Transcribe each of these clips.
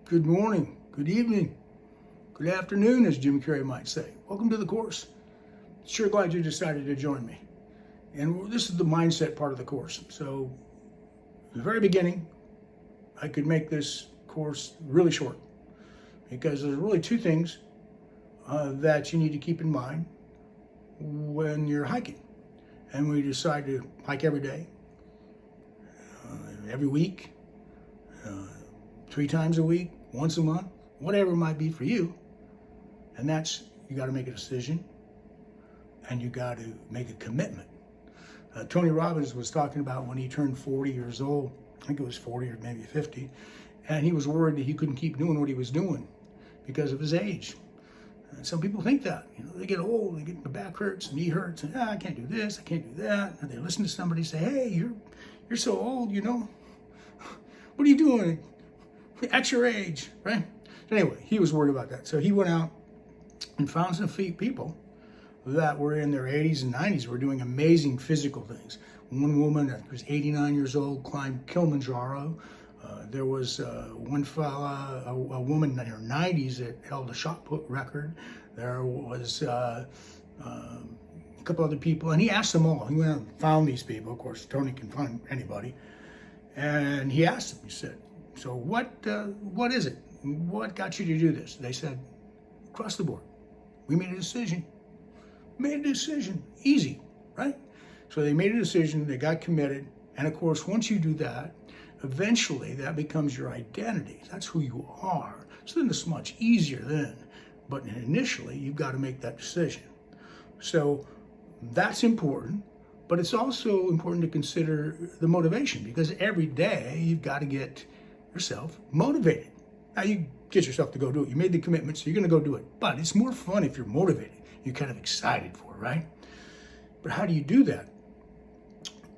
Good morning, good evening, good afternoon, as Jim Carrey might say. Welcome to the course. Sure glad you decided to join me. And this is the mindset part of the course. So, in the very beginning, I could make this course really short because there's really two things that you need to keep in mind when you're hiking. And we decide to hike every day, every week, 3 times a week, once a month, whatever it might be for you. And that's, you got to make a decision and you got to make a commitment. Tony Robbins was talking about when he turned 40 years old, I think it was 40 or maybe 50, and he was worried that he couldn't keep doing what he was doing because of his age. And some people think that, they get old, they get the back hurts, knee hurts, and I can't do this, I can't do that. And they listen to somebody say, hey, you're so old, what are you doing at your age, right? So anyway, he was worried about that. So he went out and found some people that were in their 80s and 90s were doing amazing physical things. One woman that was 89 years old climbed Kilimanjaro. There was one fella, a woman in her 90s that held a shot put record. There was a couple other people, and he asked them all. He went out and found these people. Of course, Tony can find anybody. And he asked them, he said, so what is it? What got you to do this? They said, across the board. We made a decision. Easy, right? So they made a decision, they got committed, and of course, once you do that, eventually that becomes your identity. That's who you are. So then it's much easier then. But initially, you've got to make that decision. So that's important, but it's also important to consider the motivation because every day you've got to get yourself motivated. Now you get yourself to go do it. You made the commitment, so you're going to go do it. But it's more fun if you're motivated. You're kind of excited for it, right? But how do you do that?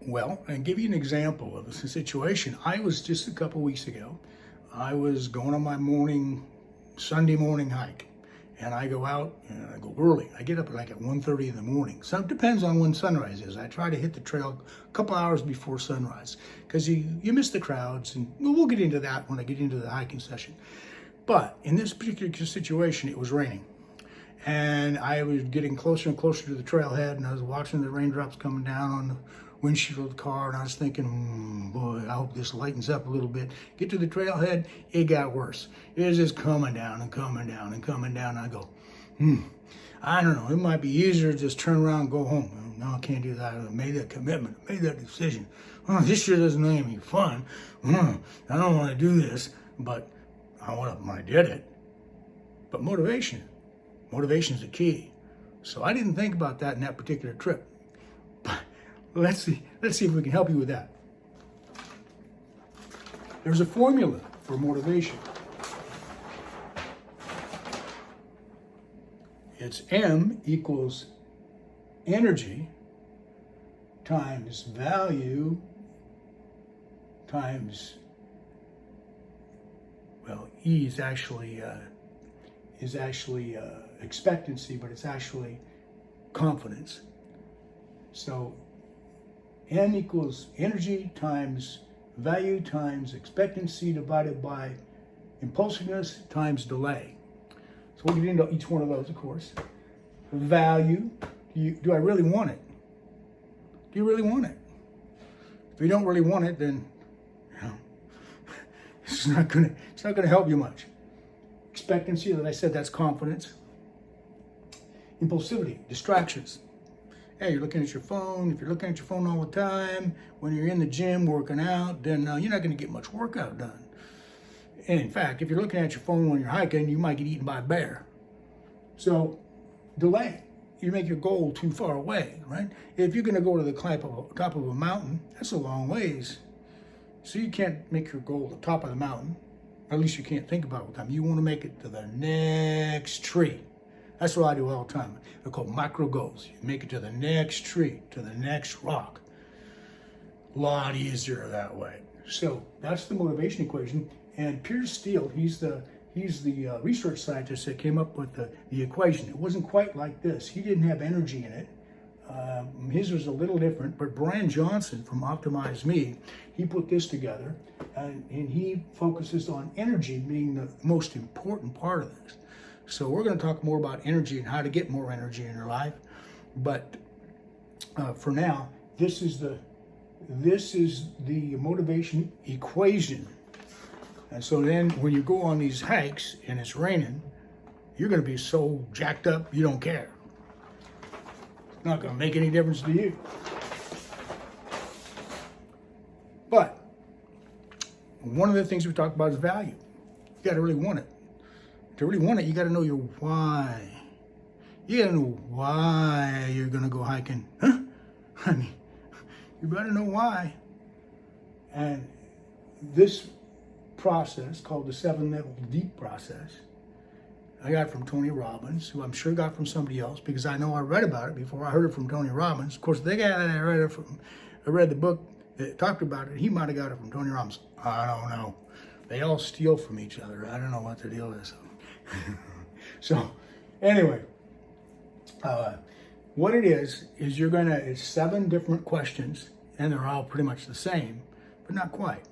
Well, I'll give you an example of a situation. I was just a couple weeks ago, I was going on my Sunday morning hike. And I go out and I go early. I get up at 1:30 in the morning. So it depends on when sunrise is. I try to hit the trail a couple hours before sunrise because you miss the crowds. And we'll get into that when I get into the hiking session. But in this particular situation, it was raining. And I was getting closer and closer to the trailhead, and I was watching the raindrops coming down on the windshield of the car, and I was thinking, boy, I hope this lightens up a little bit. Get to the trailhead, it got worse. It was just coming down and coming down and coming down. I go, I don't know, it might be easier to just turn around and go home. No, I can't do that. I made that commitment, I made that decision. This sure doesn't make any fun. I don't want to do this, but I did it. But motivation is the key. So I didn't think about that in that particular trip. But let's see if we can help you with that. There's a formula for motivation. It's M equals energy times value times, E is actually expectancy, but it's actually confidence. So N equals energy times value times expectancy divided by impulsiveness times delay. So we'll get into each one of those, of course. Value, do I really want it? Do you really want it? If you don't really want it, then it's not gonna help you much. Expectancy, as I said, that's confidence. Impulsivity, distractions. Hey, you're looking at your phone. If you're looking at your phone all the time, when you're in the gym working out, then you're not going to get much workout done. And in fact, if you're looking at your phone when you're hiking, you might get eaten by a bear. So, delay. You make your goal too far away, right? If you're going to go to the top of a mountain, that's a long ways. So you can't make your goal the top of the mountain. Or at least you can't think about it all the time. You want to make it to the next tree. That's what I do all the time. They're called micro goals. You make it to the next tree, to the next rock. A lot easier that way. So that's the motivation equation. And Piers Steel, he's the research scientist that came up with the equation. It wasn't quite like this. He didn't have energy in it. His was a little different, but Brian Johnson from Optimize Me, he put this together, and he focuses on energy being the most important part of this. So we're going to talk more about energy and how to get more energy in your life. But for now, this is the motivation equation. And so then when you go on these hikes and it's raining, you're going to be so jacked up you don't care. It's not going to make any difference to you. But one of the things we talked about is value. You got to really want it. To really want it, you got to know your why. You got to know why you're going to go hiking. Huh? I mean, you better know why. And this process, called the 7-level deep process, I got from Tony Robbins, who I'm sure got from somebody else, because I know I read about it before I heard it from Tony Robbins. Of course, the guy that I read the book that talked about it, he might have got it from Tony Robbins. I don't know. They all steal from each other. I don't know what the deal is. So, anyway, what it is it's 7 different questions, and they're all pretty much the same, but not quite.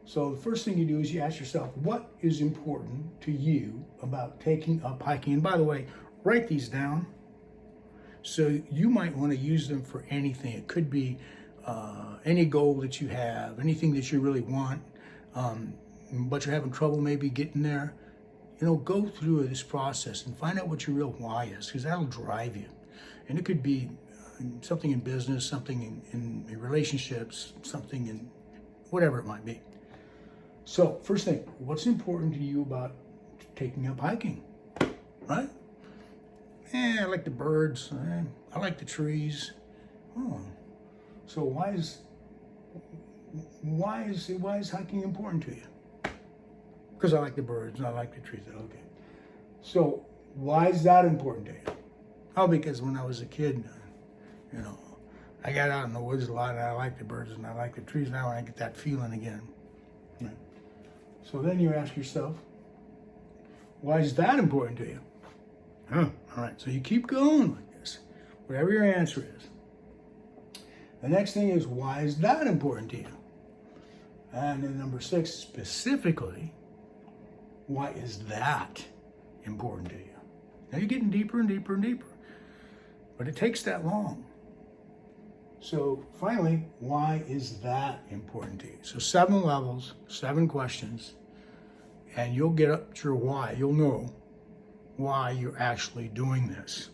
So the first thing you do is you ask yourself, what is important to you about taking up hiking? And by the way, write these down. So you might want to use them for anything. It could be any goal that you have, anything that you really want, but you're having trouble maybe getting there. Go through this process and find out what your real why is, because that'll drive you. And it could be something in business, something in relationships, something in whatever it might be. So first thing, what's important to you about taking up hiking, right? I like the birds. I like the trees. Oh, so why is hiking important to you? Because I like the birds and I like the trees. Okay. So why is that important to you? Oh, because when I was a kid, I got out in the woods a lot and I like the birds and I like the trees. Now I get that feeling again. Right. So then you ask yourself, why is that important to you? All right, so you keep going like this, whatever your answer is. The next thing is, why is that important to you? And then number 6, specifically, why is that important to you? Now you're getting deeper and deeper and deeper, but it takes that long. So finally, why is that important to you? So 7 levels, 7 questions, and you'll get up to your why. You'll know why you're actually doing this.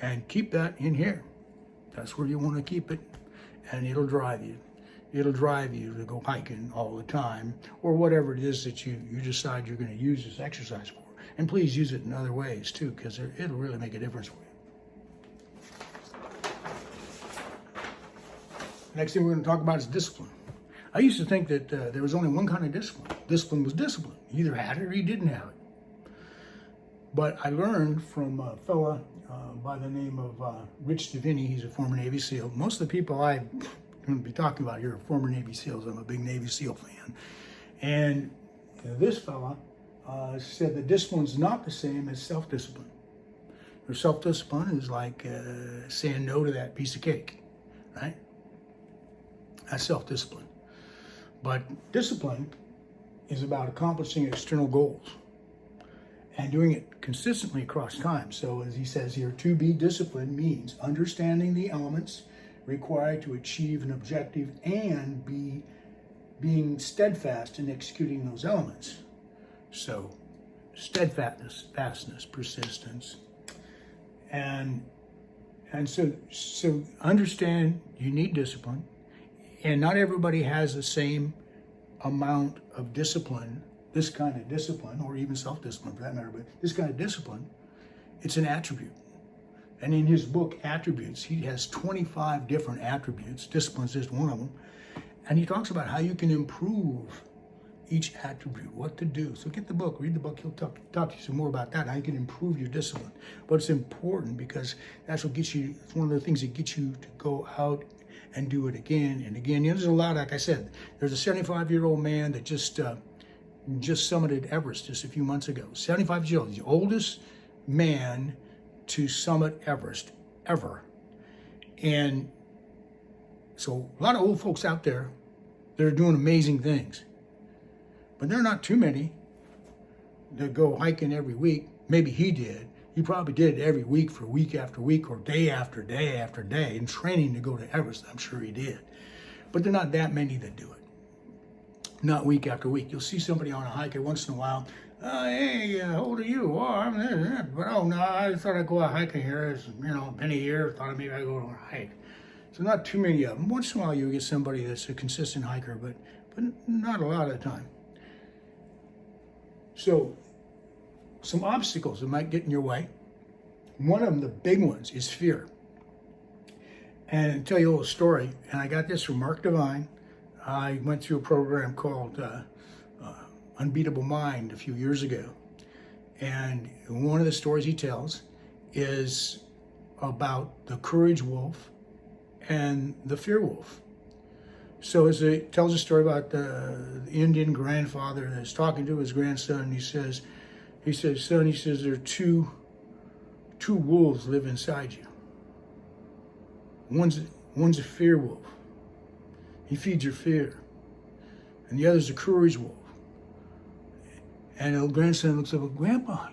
And keep that in here. That's where you want to keep it, and it'll drive you. It'll drive you to go hiking all the time, or whatever it is that you decide you're going to use this exercise for. And please use it in other ways too, because it'll really make a difference for you. Next thing we're going to talk about is discipline. I used to think that there was only one kind of discipline. Discipline was discipline. You either had it or you didn't have it. But I learned from a fella by the name of Rich Diviney. He's a former Navy SEAL. Most of the people I'm going to be talking about here are former Navy SEALs. I'm a big Navy SEAL fan. And this fella said that discipline's not the same as self-discipline. Or self-discipline is like saying no to that piece of cake, right? That's self-discipline. But discipline is about accomplishing external goals and doing it consistently across time. So as he says here, to be disciplined means understanding the elements required to achieve an objective and being steadfast in executing those elements. So steadfastness, fastness, persistence. And so understand you need discipline. And not everybody has the same amount of discipline, this kind of discipline, or even self-discipline for that matter, but this kind of discipline, it's an attribute. And in his book, Attributes, he has 25 different attributes. Discipline's just one of them. And he talks about how you can improve each attribute, what to do. So get the book, read the book. He'll talk to you some more about that, how you can improve your discipline. But it's important because that's what gets you, it's one of the things that gets you to go out and do it again and again. There's a lot, like I said, there's a 75-year-old man that just summited Everest just a few months ago. 75 years old, the oldest man to summit Everest ever. And so a lot of old folks out there that are doing amazing things. But there are not too many that go hiking every week. Maybe he did. He probably did it every week for week after week or day after day after day in training to go to Everest. I'm sure he did. But there are not that many that do it. Not week after week. You'll see somebody on a hike every once in a while. Hey, how old are you? Oh, I'm there. But oh no, I thought I'd go out hiking here. It's, been a year. Thought maybe I'd go on a hike. So not too many of them. Once in a while you'll get somebody that's a consistent hiker, but not a lot of the time. So some obstacles that might get in your way. One of them, the big ones, is fear. And I'll tell you a little story, and I got this from Mark Divine. I went through a program called Unbeatable Mind a few years ago. And one of the stories he tells is about the courage wolf and the fear wolf. So as it tells a story about the Indian grandfather that's talking to his grandson, he says, son, there are two wolves live inside you. One's a fear wolf. He feeds your fear. And the other's a courage wolf. And the grandson looks up at Grandpa,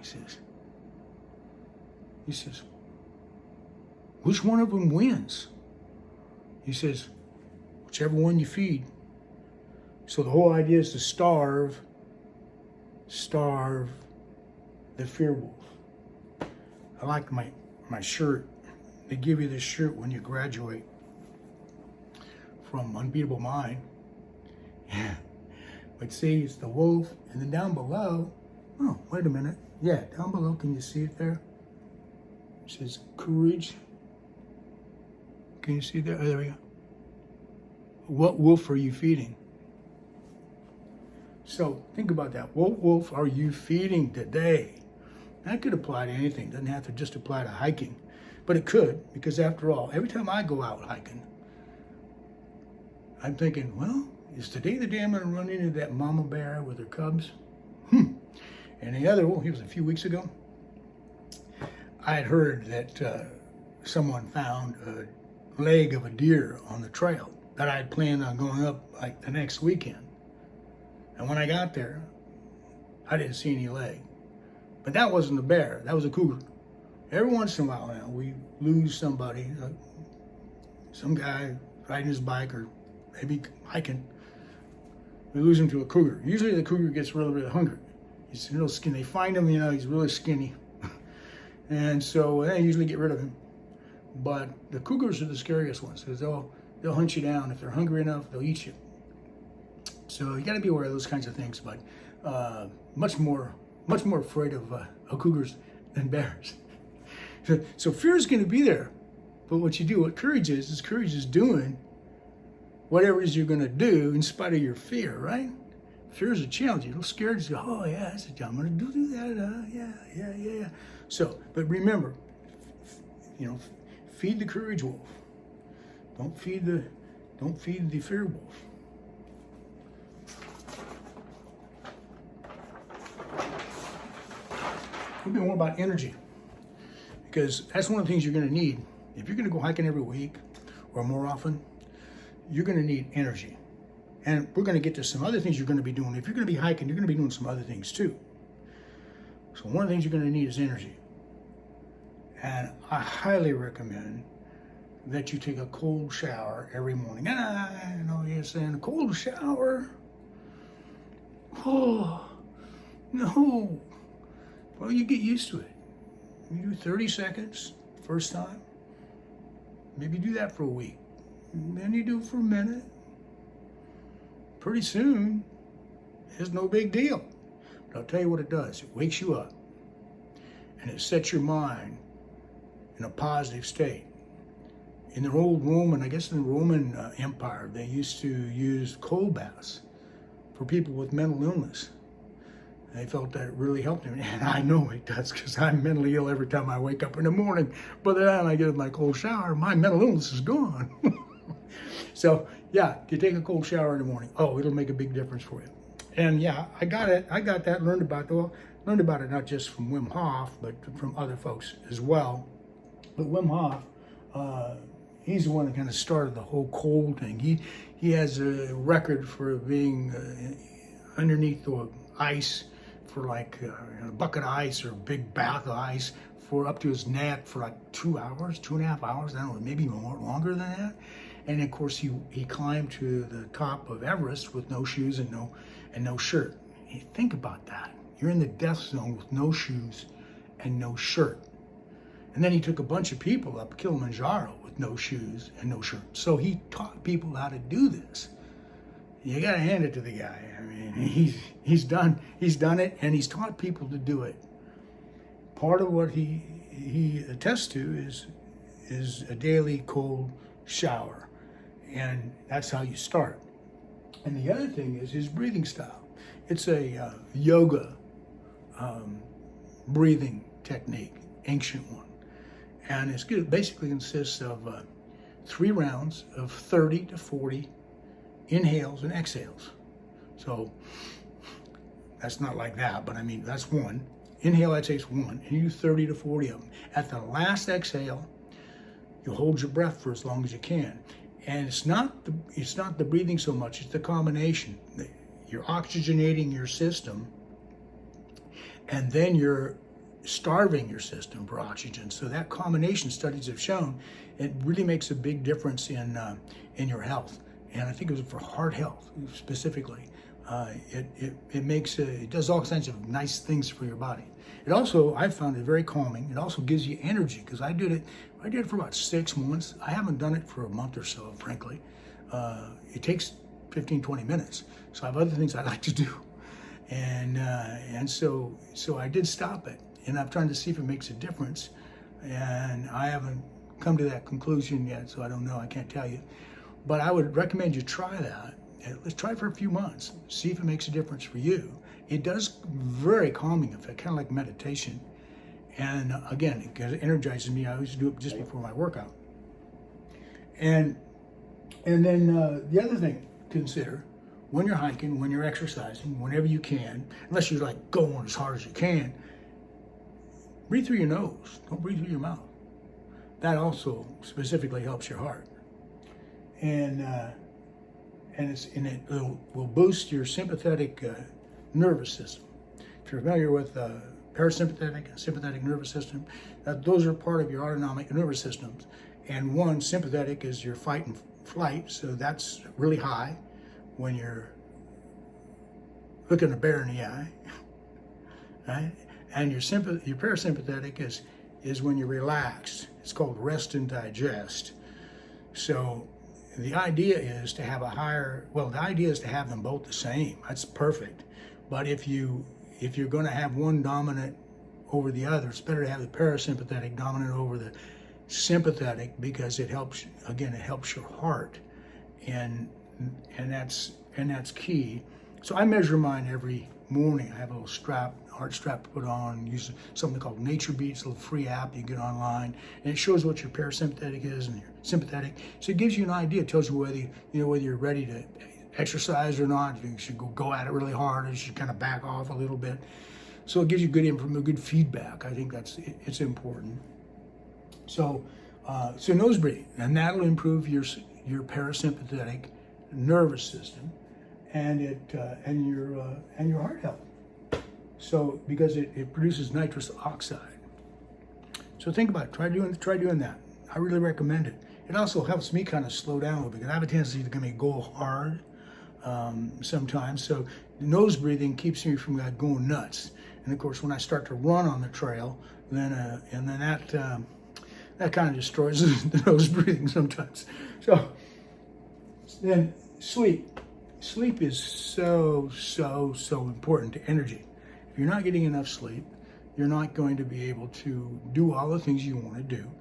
he says, which one of them wins? He says, whichever one you feed. So the whole idea is to starve the fear wolf. I like my shirt. They give you this shirt when you graduate from Unbeatable Mind. Yeah. But see, it's the wolf, and then down below, oh, wait a minute. Yeah, down below, can you see it there? It says courage. Can you see there? Oh, there we go. What wolf are you feeding? So think about that. What wolf are you feeding today? That could apply to anything. It doesn't have to just apply to hiking. But it could, because after all, every time I go out hiking, I'm thinking, well, is today the day I'm going to run into that mama bear with her cubs? And the other, it was a few weeks ago, I had heard that someone found a leg of a deer on the trail that I had planned on going up like the next weekend. And when I got there, I didn't see any leg. But that wasn't a bear, that was a cougar. Every once in a while now, we lose somebody, some guy riding his bike or maybe hiking. We lose him to a cougar. Usually the cougar gets really, really hungry. He's real skinny. They find him, he's really skinny. And so they usually get rid of him. But the cougars are the scariest ones because they'll hunt you down. If they're hungry enough, they'll eat you. So you got to be aware of those kinds of things. But much more afraid of cougars than bears. So fear is going to be there. But what you do, what courage is courage is doing whatever it is you're going to do in spite of your fear, right? Fear is a challenge. You're a little scared. You go, oh yeah, I'm going to do that. Yeah. So, but remember, feed the courage wolf. Don't feed the fear wolf. A little bit more about energy, because that's one of the things you're going to need. If you're going to go hiking every week or more often, you're going to need energy. And we're going to get to some other things you're going to be doing. If you're going to be hiking, you're going to be doing some other things too. So one of the things you're going to need is energy. And I highly recommend that you take a cold shower every morning. And I know you're saying, a cold shower? Oh, no. Well, you get used to it. You do 30 seconds first time. Maybe do that for a week. And then you do it for a minute. Pretty soon, it's no big deal. But I'll tell you what it does. It wakes you up. And it sets your mind in a positive state. In the old Roman, I guess in the Roman Empire, they used to use cold baths for people with mental illness. They felt that it really helped them. And I know it does, because I'm mentally ill every time I wake up in the morning. But then I get my cold shower, my mental illness is gone. So yeah, you take a cold shower in the morning. Oh, it'll make a big difference for you. And yeah, I got that, learned about it not just from Wim Hof, but from other folks as well. But Wim Hof, he's the one that kind of started the whole cold thing. He has a record for being underneath the ice for like a bucket of ice or a big bath of ice for up to his neck for like 2 hours, 2.5 hours, I don't know, maybe more, longer than that. And of course he climbed to the top of Everest with no shoes and no shirt. Hey, think about that. You're in the death zone with no shoes and no shirt. And then he took a bunch of people up Kilimanjaro with no shoes and no shirt. So he taught people how to do this. You got to hand it to the guy. I mean, he's done it, and he's taught people to do it. Part of what he attests to is a daily cold shower, and that's how you start. And the other thing is his breathing style. It's a yoga breathing technique, ancient one. And it basically consists of 3 rounds of 30 to 40 inhales and exhales. So that's not like that, but I mean, that's one. Inhale, exhale, one, and you do 30 to 40 of them. At the last exhale, you hold your breath for as long as you can. And it's not the breathing so much, it's the combination. You're oxygenating your system, and then you're starving your system for oxygen. So that combination, studies have shown, it really makes a big difference in your health. And I think it was for heart health specifically. It does all kinds of nice things for your body. It also, I found it very calming. It also gives you energy, because I did it for about 6 months. I haven't done it for a month or so, frankly. It takes 15, 20 minutes. So I have other things I like to do. And so I did stop it. And I'm trying to see if it makes a difference. And I haven't come to that conclusion yet, so I don't know, I can't tell you. But I would recommend you try that. Let's try it for a few months, see if it makes a difference for you. It does very calming effect, kind of like meditation. And again, it energizes me. I always do it just before my workout. And then the other thing to consider, when you're hiking, when you're exercising, whenever you can, unless you're like going as hard as you can, breathe through your nose, don't breathe through your mouth. That also specifically helps your heart. And it will boost your sympathetic nervous system. If you're familiar with parasympathetic and sympathetic nervous system, those are part of your autonomic nervous systems. And one, sympathetic, is your fight and flight, so that's really high when you're looking a bear in the eye, right? And your parasympathetic is when you're relaxed. It's called rest and digest. So the idea is to have them both the same. That's perfect. But if you're going to have one dominant over the other, it's better to have the parasympathetic dominant over the sympathetic, because it helps your heart, and that's key. So I measure mine every morning. I have a little heart strap to put on, use something called Nature Beats, a little free app you get online, and it shows what your parasympathetic is and your sympathetic. So it gives you an idea. It tells you whether you're ready to exercise or not. If you should go at it really hard, or you should kind of back off a little bit. So it gives you good feedback. I think it's important. So nose breathing, and that'll improve your parasympathetic nervous system, and your heart health. So because it produces nitrous oxide. So think about it. Try doing that. I really recommend it. It also helps me kind of slow down a little bit, because I have a tendency to go hard sometimes. So nose breathing keeps me from going nuts. And of course, when I start to run on the trail, then that kind of destroys the nose breathing sometimes. So then sleep. Sleep is so important to energy. If you're not getting enough sleep, you're not going to be able to do all the things you want to do.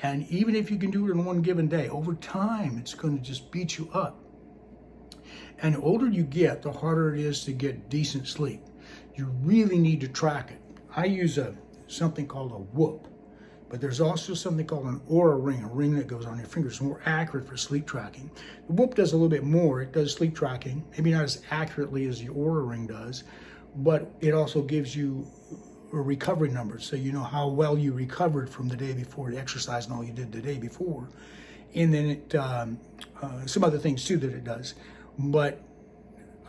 And even if you can do it in one given day, over time, it's going to just beat you up. And the older you get, the harder it is to get decent sleep. You really need to track it. I use something called a Whoop, but there's also something called an Oura Ring, a ring that goes on your fingers, more accurate for sleep tracking. The Whoop does a little bit more. It does sleep tracking, maybe not as accurately as the Oura Ring does, but it also gives you a recovery number, so you know how well you recovered from the day before, the exercise and all you did the day before. and then it some other things too that it does.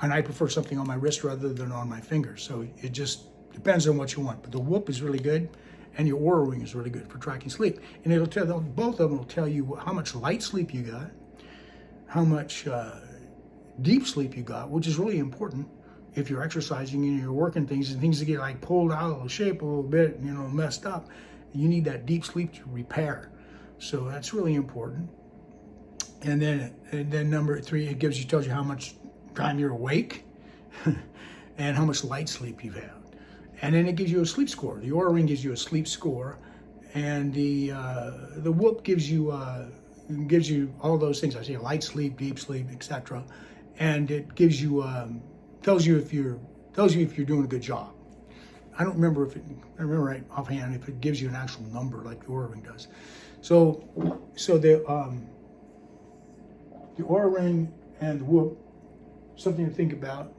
And I prefer something on my wrist rather than on my fingers. So it just depends on what you want. But the Whoop is really good, and your Oura Ring is really good for tracking sleep. And it'll tell them, both of them will tell you how much light sleep you got, how much deep sleep you got, which is really important if you're exercising and you're working things and things that get like pulled out of shape a little bit, messed up. You need that deep sleep to repair. So that's really important. And then number 3, it tells you how much time you're awake and how much light sleep you've had. And then it gives you a sleep score. The Oura Ring gives you a sleep score, and the Whoop gives you all those things. I say light sleep, deep sleep, etc. And it gives you tells you if you're doing a good job. I don't remember I remember right offhand if it gives you an actual number like the Oura Ring does. So the Oura Ring and the Whoop, something to think about.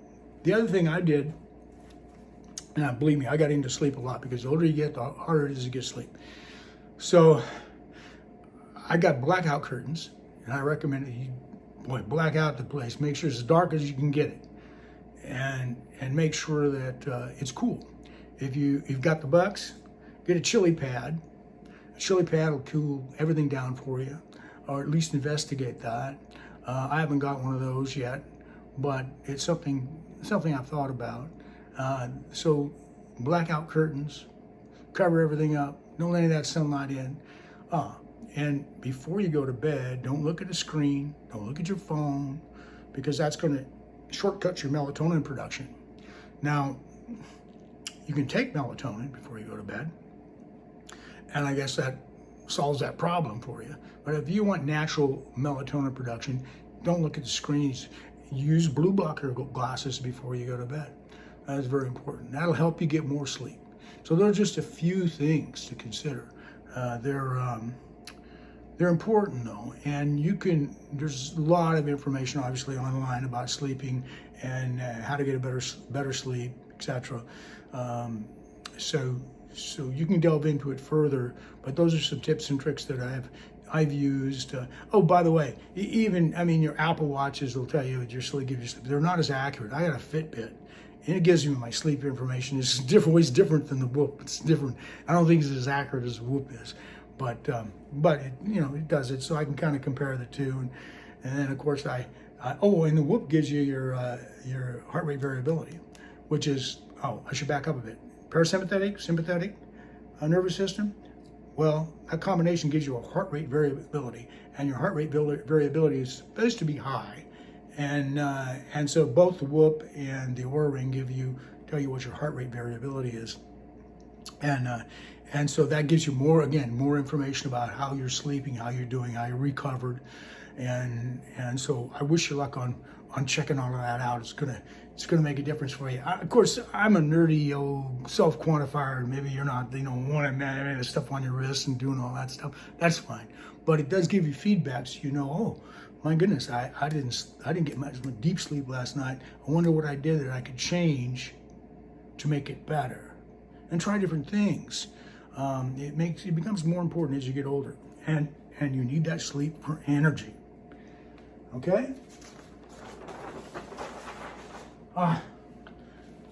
The other thing I did, and believe me, I got into sleep a lot because the older you get, the harder it is to get sleep. So I got blackout curtains, and I recommend that you black out the place. Make sure it's as dark as you can get it, and make sure that it's cool. If you've got the bucks, get a chili pad. A chili pad will cool everything down for you, or at least investigate that. I haven't got one of those yet, but it's something I've thought about. So blackout curtains, cover everything up, don't let any of that sunlight in. And before you go to bed, don't look at the screen, don't look at your phone, because that's going to shortcut your melatonin production. Now, you can take melatonin before you go to bed, and I guess that solves that problem for you. But if you want natural melatonin production, don't look at the screens. Use blue blocker glasses before you go to bed. That is very important. That'll help you get more sleep. So those are just a few things to consider. They're important though, and there's a lot of information obviously online about sleeping and how to get a better sleep, etc. So you can delve into it further, but those are some tips and tricks that I've used. Oh, by the way, your Apple Watches will tell you your sleep, give you sleep. They're not as accurate. I got a Fitbit, and it gives me my sleep information. It's always different than the Whoop. It's different. I don't think it's as accurate as the Whoop is, but it, it does it, so I can kind of compare the two. And then of course and the Whoop gives you your heart rate variability, which is, I should back up a bit. Parasympathetic, sympathetic nervous system. Well, that combination gives you a heart rate variability, and your heart rate variability is supposed to be high, and so both the Whoop and the Oura Ring tell you what your heart rate variability is, and so that gives you more information about how you're sleeping, how you're doing, how you're recovered, and so I wish you luck on checking all of that out. It's gonna make a difference for you. Of course, I'm a nerdy old self-quantifier. Maybe you're not, wanting the stuff on your wrist and doing all that stuff. That's fine. But it does give you feedback, so oh, my goodness, I didn't get much deep sleep last night. I wonder what I did that I could change to make it better, and try different things. It becomes more important as you get older, and you need that sleep for energy. Okay.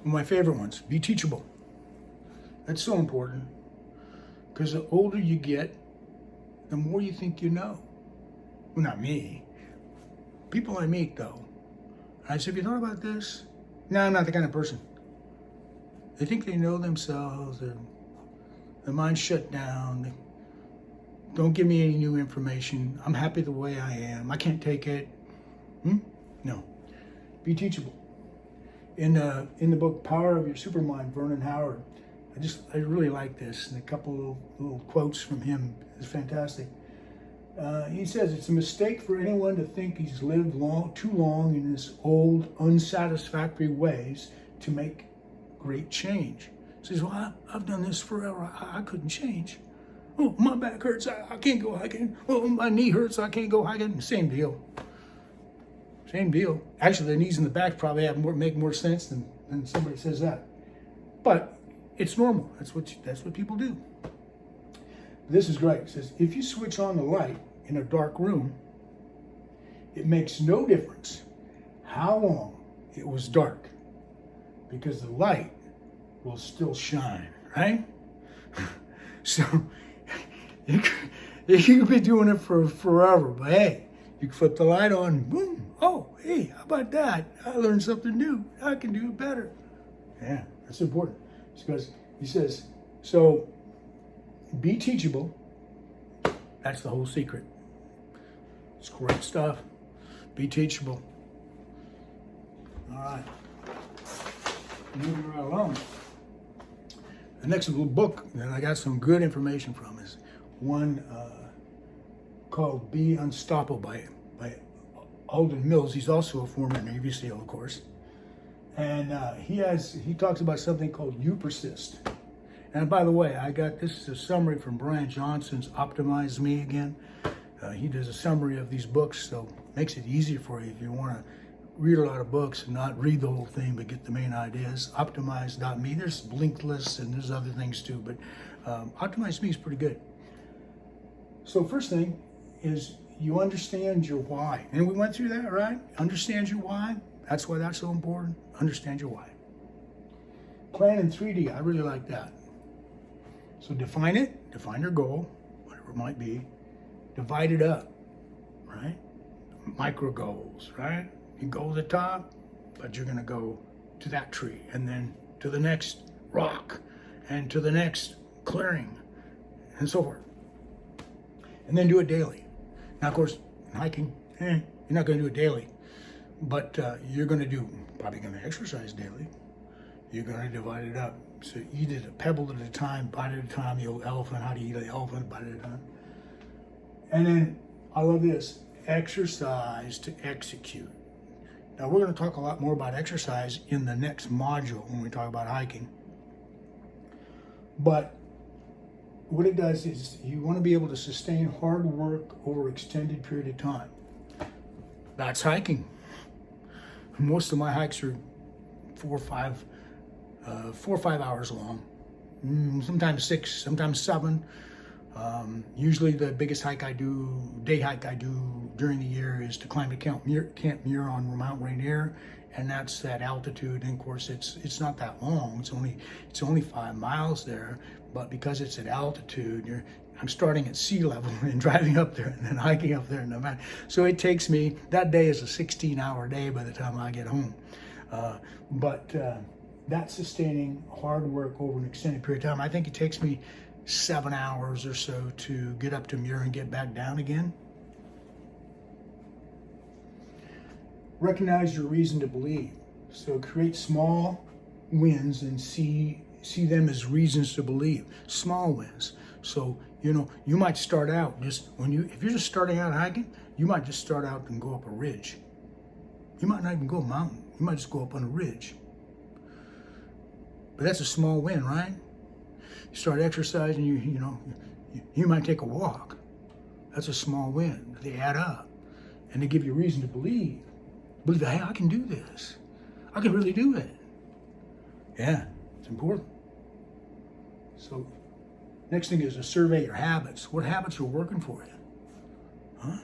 My favorite ones, be teachable. That's so important, because the older you get, the more you think you know. Well, not me. People I meet, though. I say, have you thought about this? No, I'm not the kind of person. They think they know themselves. Their mind's shut down. They don't give me any new information. I'm happy the way I am. I can't take it. No. Be teachable. In the book Power of Your Supermind, Vernon Howard, I really like this, and a couple little quotes from him is fantastic. He says, it's a mistake for anyone to think he's lived too long in his old, unsatisfactory ways to make great change. He says, well, I've done this forever. I couldn't change. Oh, my back hurts. I can't go hiking. Oh, my knee hurts. I can't go hiking. Same deal. Same deal. Actually, the knees and the back probably make more sense than somebody says that. But it's normal. That's what people do. This is great. It says, if you switch on the light in a dark room, it makes no difference how long it was dark, because the light will still shine, right? So you could be doing it for forever, but hey, you can flip the light on, boom, oh, hey, how about that? I learned something new. I can do it better. Yeah, that's important. Because he says, so be teachable. That's the whole secret. It's great stuff. Be teachable. All right. Moving right along. The next little book that I got some good information from is one called Be Unstoppable by Alden Mills. He's also a former Navy SEAL, of course. And he talks about something called You Persist. And by the way, this is a summary from Brian Johnson's Optimize Me again. He does a summary of these books, so makes it easier for you if you want to read a lot of books and not read the whole thing, but get the main ideas. Optimize.me. There's linked lists and there's other things too, but Optimize Me is pretty good. So first thing is you understand your why. And we went through that, right? Understand your why. That's why that's so important. Understand your why. Plan in 3D. I really like that. So define it. Define your goal, whatever it might be. Divide it up, right? Micro goals, right? You go to the top, but you're going to go to that tree and then to the next rock and to the next clearing and so forth. And then do it daily. Now, of course, hiking, you're not going to do it daily, but you're going to probably going to exercise daily. You're going to divide it up. So eat it a pebble at a time, bite at a time. The old elephant, how to eat an elephant, bite at a time. And then, I love this, exercise to execute. Now, we're going to talk a lot more about exercise in the next module when we talk about hiking. But what it does is you want to be able to sustain hard work over an extended period of time. That's hiking. Most of my hikes are 4 or 5 hours long. Sometimes 6, sometimes 7. Usually the biggest day hike I do during the year is to climb to Camp Muir on Mount Rainier, and that's that altitude. And of course, it's not that long. It's only 5 miles there, but because it's at altitude, I'm starting at sea level and driving up there and then hiking up there in the mountain. So it takes me, that day is a 16-hour day by the time I get home. But that's sustaining hard work over an extended period of time. I think it takes me 7 hours or so to get up to Muir and get back down again. Recognize your reason to believe. So create small wins and see them as reasons to believe. Small wins. So, you might start out if you're just starting out hiking, you might just start out and go up a ridge. You might not even go a mountain. You might just go up on a ridge. But that's a small win, right? You start exercising, you might take a walk. That's a small win. They add up. And they give you a reason to believe that, hey, I can do this. I can really do it. Yeah, it's important. So, next thing is to survey your habits. What habits are working for you? Huh?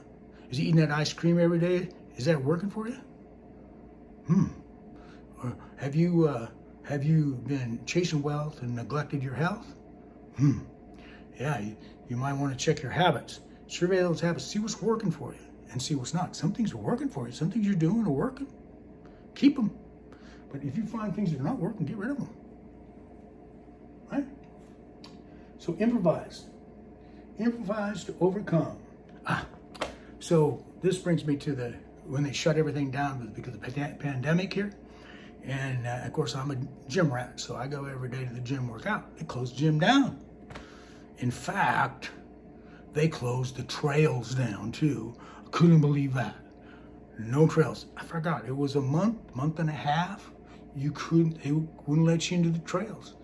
Is eating that ice cream every day, is that working for you? Or have you been chasing wealth and neglected your health? Yeah, you might want to check your habits. Survey those habits, see what's working for you and see what's not. Some things are working for you. Some things you're doing are working. Keep them. But if you find things that are not working, get rid of them. Right? So improvise. Improvise to overcome. So this brings me to when they shut everything down because of the pandemic here. And of course, I'm a gym rat, so I go every day to the gym workout. They closed the gym down. In fact, they closed the trails down too. I couldn't believe that. No trails. I forgot, it was a month and a half. They wouldn't let you into the trails.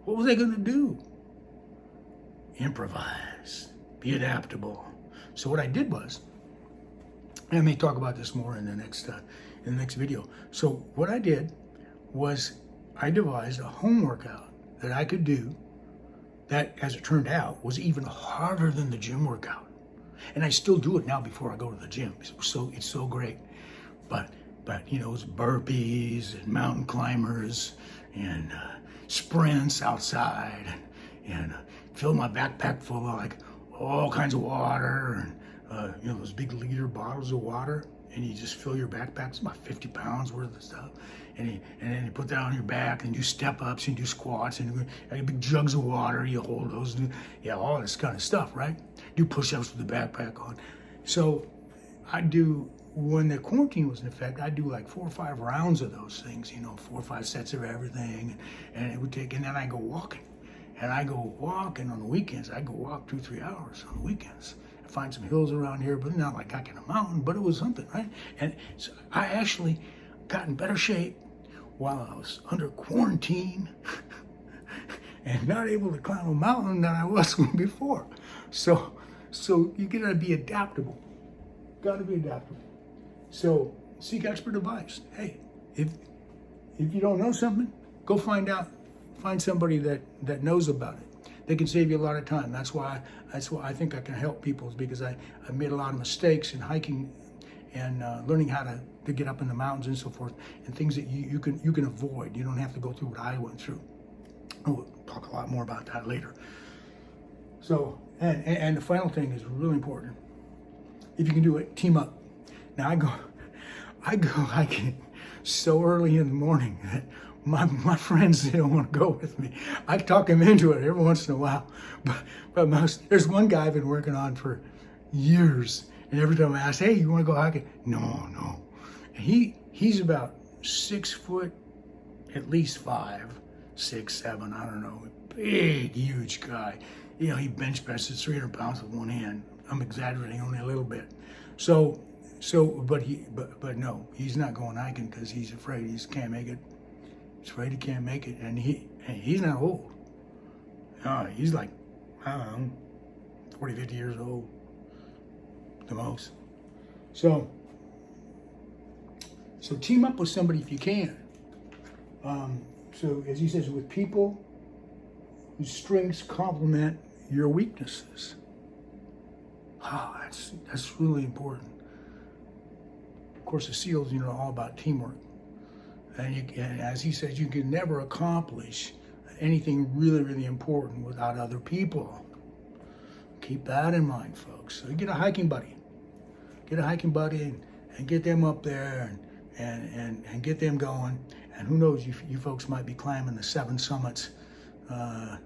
What were they gonna do? Improvise, be adaptable. So what I did was, and I may talk about this more in the next video. So what I did was I devised a home workout that I could do that, as it turned out, was even harder than the gym workout. And I still do it now before I go to the gym. It's so great. But it's burpees and mountain climbers and sprints outside and fill my backpack full of like all kinds of water and those big liter bottles of water, and you just fill your backpack. It's about 50 pounds worth of stuff. And then you put that on your back and do step ups and do squats and big jugs of water. You hold those, all this kind of stuff, right? Do push-ups with the backpack on. So I do, when the quarantine was in effect, I do like 4 or 5 rounds of those things, 4 or 5 sets of everything, and it would take, and then I go walking. And I go walking on the weekends. I go walk 2-3 hours on the weekends. I find some hills around here, but not like hiking a mountain, but it was something, right? And so I actually got in better shape while I was under quarantine and not able to climb a mountain than I was before. So you gotta be adaptable. Gotta be adaptable. So seek expert advice. Hey, if you don't know something, go find out. Find somebody that knows about it. They can save you a lot of time. That's why I think I can help people, is because I made a lot of mistakes in hiking and learning how to get up in the mountains and so forth, and things that you can avoid. You don't have to go through what I went through. We'll talk a lot more about that later. So, and the final thing is really important. If you can do it, team up. Now I go hiking so early in the morning that my friends, they don't want to go with me. I talk them into it every once in a while, but there's one guy I've been working on for years, and every time I ask, hey, you want to go hiking? No. And he's about 6 foot, at least 5, 6, 7, I don't know, big, huge guy. He bench presses 300 pounds with one hand. I'm exaggerating only a little bit. But no, he's not going hiking because he's afraid he can't make it. He's afraid he can't make it, and he's not old. He's like, I don't know, 40, 50 years old, the most. So team up with somebody if you can. So as he says, with people whose strengths complement your weaknesses. That's really important. Of course, the SEALs, all about teamwork. And as he says, you can never accomplish anything really, really important without other people. Keep that in mind, folks. So you get a hiking buddy. Get a hiking buddy and get them up there and get them going. And who knows, you folks might be climbing the 7 summits. The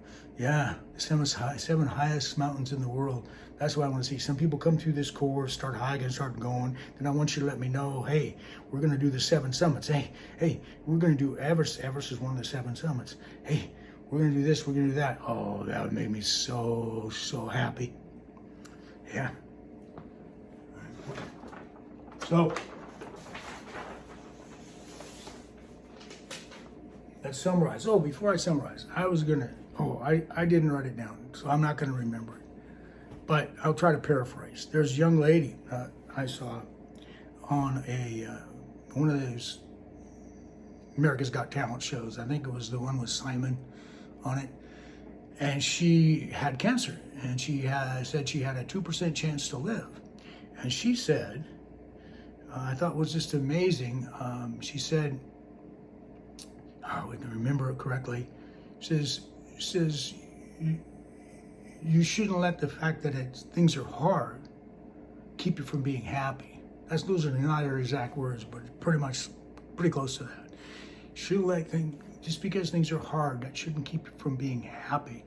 7 highest mountains in the world. That's what I want to see. Some people come through this course, start hiking, start going. Then I want you to let me know, hey, we're going to do the 7 summits. Hey, we're going to do Everest. Everest is one of the 7 summits. Hey, we're going to do this, we're going to do that. Oh, that would make me so, so happy. Yeah. So, let's summarize. Oh, before I summarize, I didn't write it down, so I'm not going to remember it. But I'll try to paraphrase. There's a young lady I saw on one of those America's Got Talent shows. I think it was the one with Simon on it. And she had cancer, and she said she had a 2% chance to live. And she said, I thought was just amazing. She said, I can remember it correctly. She says, you shouldn't let the fact that things are hard keep you from being happy. Those are not her exact words, but pretty close to that. Shouldn't let just because things are hard, that shouldn't keep you from being happy.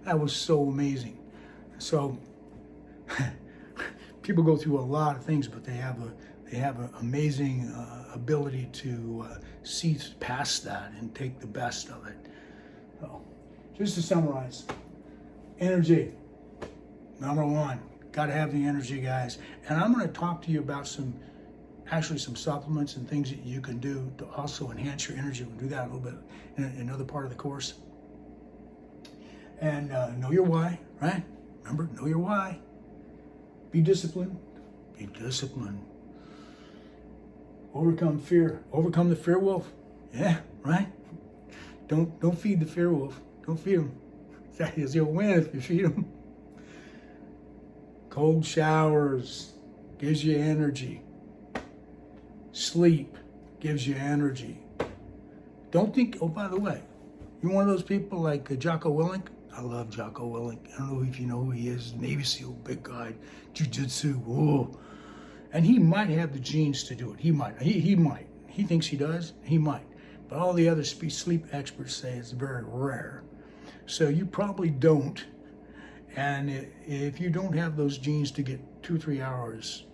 That was so amazing. So people go through a lot of things, but they have an amazing ability to see past that and take the best of it. So, just to summarize, energy, number 1. Got to have the energy, guys. And I'm going to talk to you about some supplements and things that you can do to also enhance your energy. We'll do that a little bit in another part of the course. And know your why, right? Remember, know your why. Be disciplined. Be disciplined. Overcome fear. Overcome the fear wolf. Yeah, right? Don't feed the fear wolf. Don't feed him. You'll win if you feed him. Cold showers gives you energy. Sleep gives you energy. Don't think, oh, by the way, you're one of those people like Jocko Willink. I love Jocko Willink. I don't know if you know who he is. Navy SEAL, big guy, jiu-jitsu, whoa. And he might have the genes to do it. He might. He might. He thinks he does. He might. But all the other sleep experts say it's very rare. So you probably don't. And if you don't have those genes to get 2-3 hours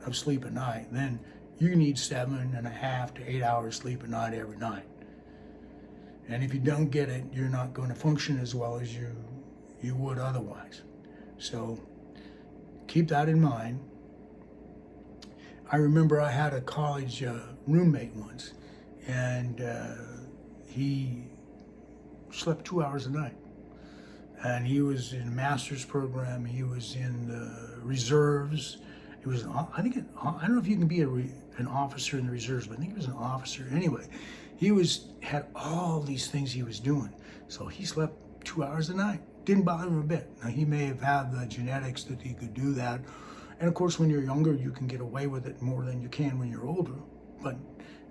of sleep a night, then you need 7.5 to 8 hours sleep a night every night. And if you don't get it, you're not going to function as well as you would otherwise. So keep that in mind. I remember I had a college roommate once, and he slept 2 hours a night. And he was in a master's program. He was in the reserves. He was, I don't know if you can be an officer in the reserves, but I think he was an officer. Anyway, he had all these things he was doing. So he slept 2 hours a night. Didn't bother him a bit. Now, he may have had the genetics that he could do that. And of course, when you're younger, you can get away with it more than you can when you're older. But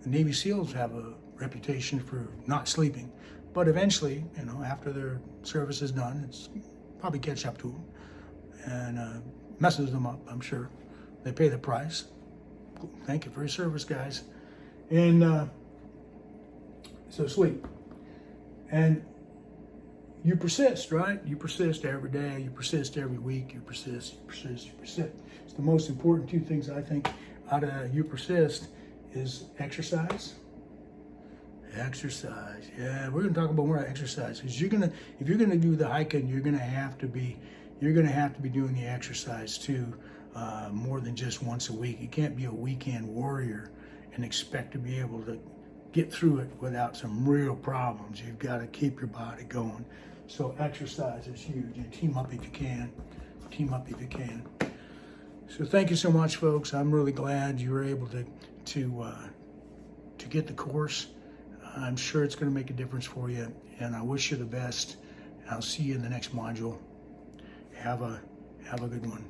the Navy SEALs have a reputation for not sleeping. But eventually, after their service is done, it's probably catch up to them and messes them up, I'm sure. They pay the price. Thank you for your service, guys. And so sleep. And you persist, right? You persist every day. You persist every week. You persist, you persist, you persist. It's the most important two things I think out of you persist is exercise. Exercise. Yeah, we're going to talk about more exercise because if you're gonna do the hiking, you're gonna have to be doing the exercise too, more than just once a week. You can't be a weekend warrior and expect to be able to get through it without some real problems. You've got to keep your body going. So exercise is huge. And team up if you can. Team up if you can. So thank you so much, folks. I'm really glad you were able to get the course. I'm sure it's going to make a difference for you, and I wish you the best. I'll see you in the next module. Have a good one.